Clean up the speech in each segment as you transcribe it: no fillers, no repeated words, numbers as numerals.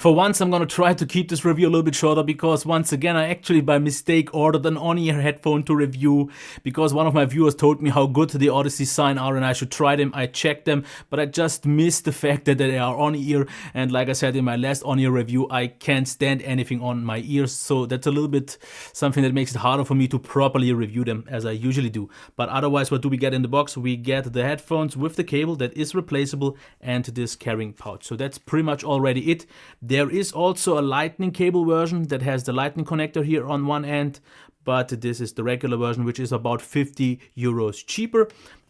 For once, I'm gonna try to keep this review a little bit shorter because once again, I actually by mistake ordered an on-ear headphone to review because one of my viewers told me how good the Audeze Sine are and I should try them. I checked them, but I just missed the fact that they are on-ear, and like I said in my last on-ear review, I can't stand anything on my ears, so that's a little bit something that makes it harder for me to properly review them as I usually do. But otherwise, what do we get in the box? We get the headphones with the cable that is replaceable and this carrying pouch. So that's pretty much already it. There is also a lightning cable version that has the lightning connector here on one end, but this is the regular version, which is about 50 euros cheaper.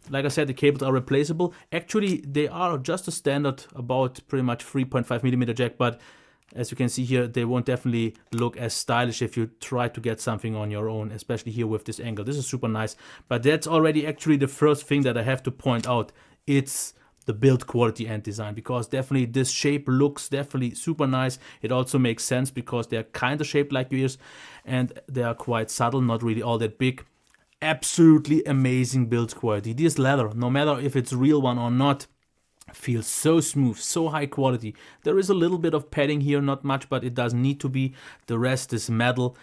Like I said, the cables are replaceable. Actually, they are just a standard, about pretty much 3.5mm jack, but as you can see here, they won't definitely look as stylish if you try to get something on your own, especially here with this angle. This is super nice, but that's already actually the first thing that I have to point out. It's the build quality and design, because definitely this shape looks definitely super nice. It also makes sense because they're kind of shaped like your ears and they are quite subtle, not really all that big. Absolutely amazing build quality. This leather, no matter if it's real one or not, feels so smooth, so high quality. There is a little bit of padding here, not much, but it doesn't need to be. The rest is metal.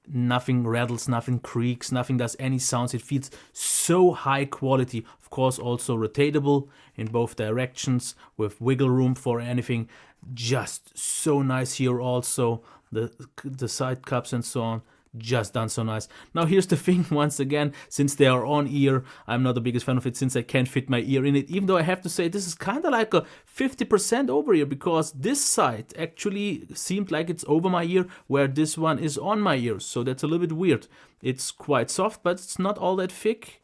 Nothing rattles, nothing creaks, nothing does any sounds. It feels so high quality. Of course, also rotatable in both directions with wiggle room for anything. Just so nice here also. The side cups and so on. Just done so nice. Now here's the thing, once again, since they are on ear, I'm not the biggest fan of it since I can't fit my ear in it, even though I have to say this is kind of like a 50% over ear, because this side actually seemed like it's over my ear, where this one is on my ear, so that's a little bit weird. It's quite soft, but it's not all that thick,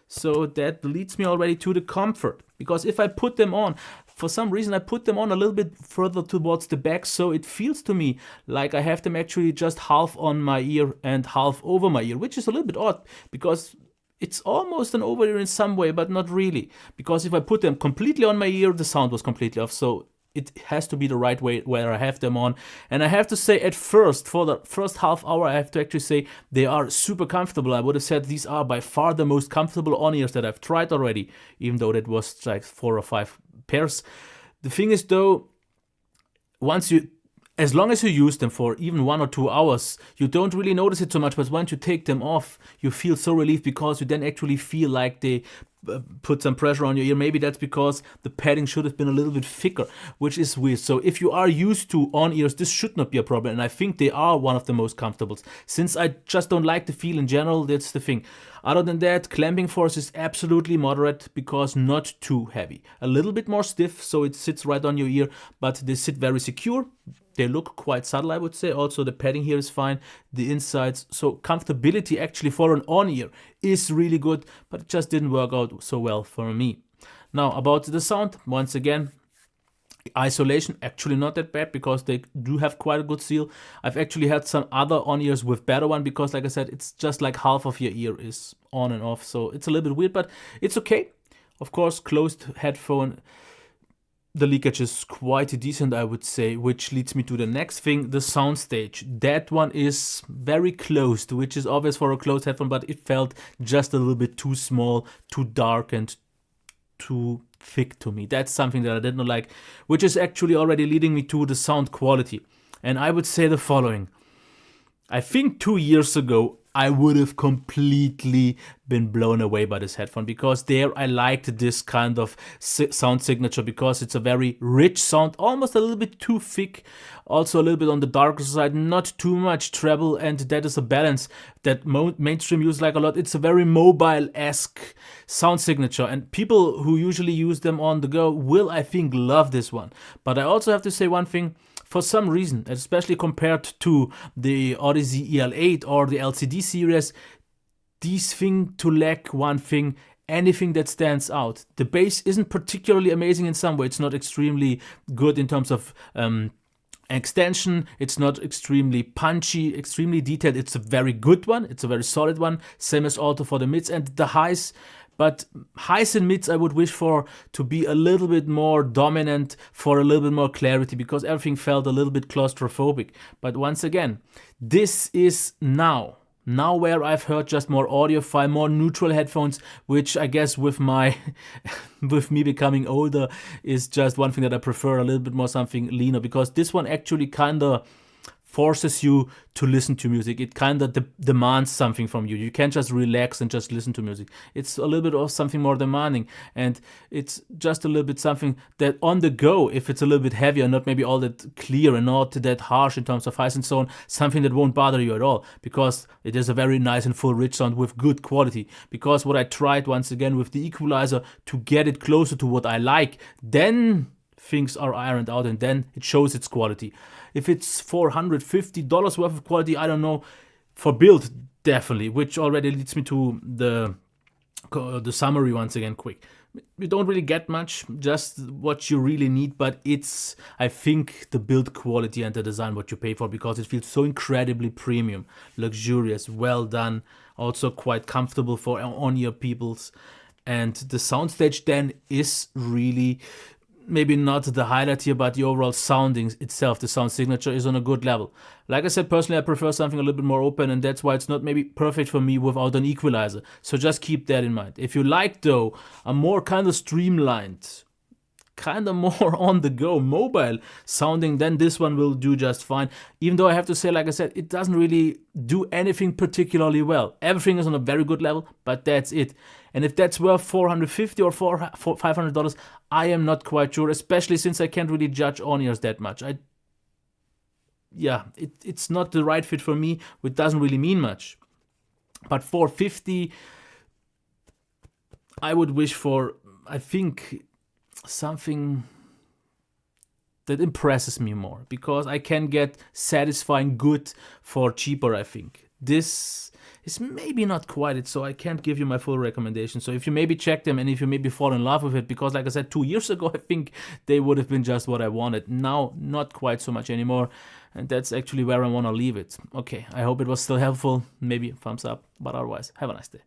so that leads me already to the comfort, because if I put them on, for some reason I put them on a little bit further towards the back, so it feels to me like I have them actually just half on my ear and half over my ear, which is a little bit odd because it's almost an over ear in some way, but not really. Because if I put them completely on my ear, the sound was completely off, so it has to be the right way where I have them on. And I have to say, at first, for the first half hour, I have to actually say they are super comfortable. I would have said these are by far the most comfortable on-ears that I've tried already, even though that was like 4 or 5 pairs. The thing is though, as long as you use them for even 1 or 2 hours, you don't really notice it so much, but once you take them off, you feel so relieved because you then actually feel like they put some pressure on your ear. Maybe that's because the padding should have been a little bit thicker, which is weird. So if you are used to on-ears, this should not be a problem, and I think they are one of the most comfortable. Since I just don't like the feel in general, that's the thing. Other than that, clamping force is absolutely moderate because not too heavy. A little bit more stiff, so it sits right on your ear, but they sit very secure. They look quite subtle, I would say. Also, the padding here is fine, the insides. So comfortability actually for an on-ear is really good, but it just didn't work out so well for me. Now, about the sound, once again, isolation actually not that bad because they do have quite a good seal. I've actually had some other on-ears with better one because, like I said, it's just like half of your ear is on and off, so it's a little bit weird, but it's okay. Of course, closed headphone, the leakage is quite decent, I would say, which leads me to the next thing, the soundstage. That one is very closed, which is obvious for a closed headphone, but it felt just a little bit too small, too dark, and too thick to me. That's something that I did not like, which is actually already leading me to the sound quality. And I would say the following. I think 2 years ago, I would have completely been blown away by this headphone because there I liked this kind of sound signature because it's a very rich sound, almost a little bit too thick, also a little bit on the darker side, not too much treble, and that is a balance that mainstream use like a lot. It's a very mobile-esque sound signature, and people who usually use them on the go will, I think, love this one. But I also have to say one thing. For some reason, especially compared to the Audeze EL8 or the LCD series, these things to lack one thing, anything that stands out. The bass isn't particularly amazing in some way. It's not extremely good in terms of extension. It's not extremely punchy, extremely detailed. It's a very good one. It's a very solid one. Same as also for the mids and the highs. But highs and mids I would wish for to be a little bit more dominant for a little bit more clarity because everything felt a little bit claustrophobic. But once again, this is now Now where I've heard just more audiophile, more neutral headphones, which I guess with my with me becoming older is just one thing that I prefer, a little bit more something leaner, because this one actually kind of forces you to listen to music. It kind of demands something from you. You can't just relax and just listen to music. It's a little bit of something more demanding, and it's just a little bit something that on the go, if it's a little bit heavier, not maybe all that clear and not that harsh in terms of highs and so on, something that won't bother you at all, because it is a very nice and full rich sound with good quality. Because what I tried once again with the equalizer to get it closer to what I like, then things are ironed out and then it shows its quality. If it's $450 worth of quality, I don't know. For build, definitely, which already leads me to the summary once again, quick. You don't really get much, just what you really need, but it's, I think, the build quality and the design what you pay for, because it feels so incredibly premium, luxurious, well done, also quite comfortable for on-ear peoples. And the soundstage then is really maybe not the highlight here, but the overall sounding itself, the sound signature is on a good level. Like I said, personally, I prefer something a little bit more open, and that's why it's not maybe perfect for me without an equalizer. So just keep that in mind. If you like, though, a more kind of streamlined, kind of more on the go, mobile sounding, then this one will do just fine. Even though I have to say, like I said, it doesn't really do anything particularly well. Everything is on a very good level, but that's it. And if that's worth $450 or $500, I am not quite sure, especially since I can't really judge on-ears that much. It's not the right fit for me, which doesn't really mean much. But $450, I would wish for, I think, something that impresses me more, because I can get satisfying good for cheaper, I think. This is maybe not quite it, so I can't give you my full recommendation. So if you maybe check them and if you maybe fall in love with it, because like I said, 2 years ago, I think they would have been just what I wanted. Now, not quite so much anymore. And that's actually where I want to leave it. Okay, I hope it was still helpful. Maybe a thumbs up, but otherwise, have a nice day.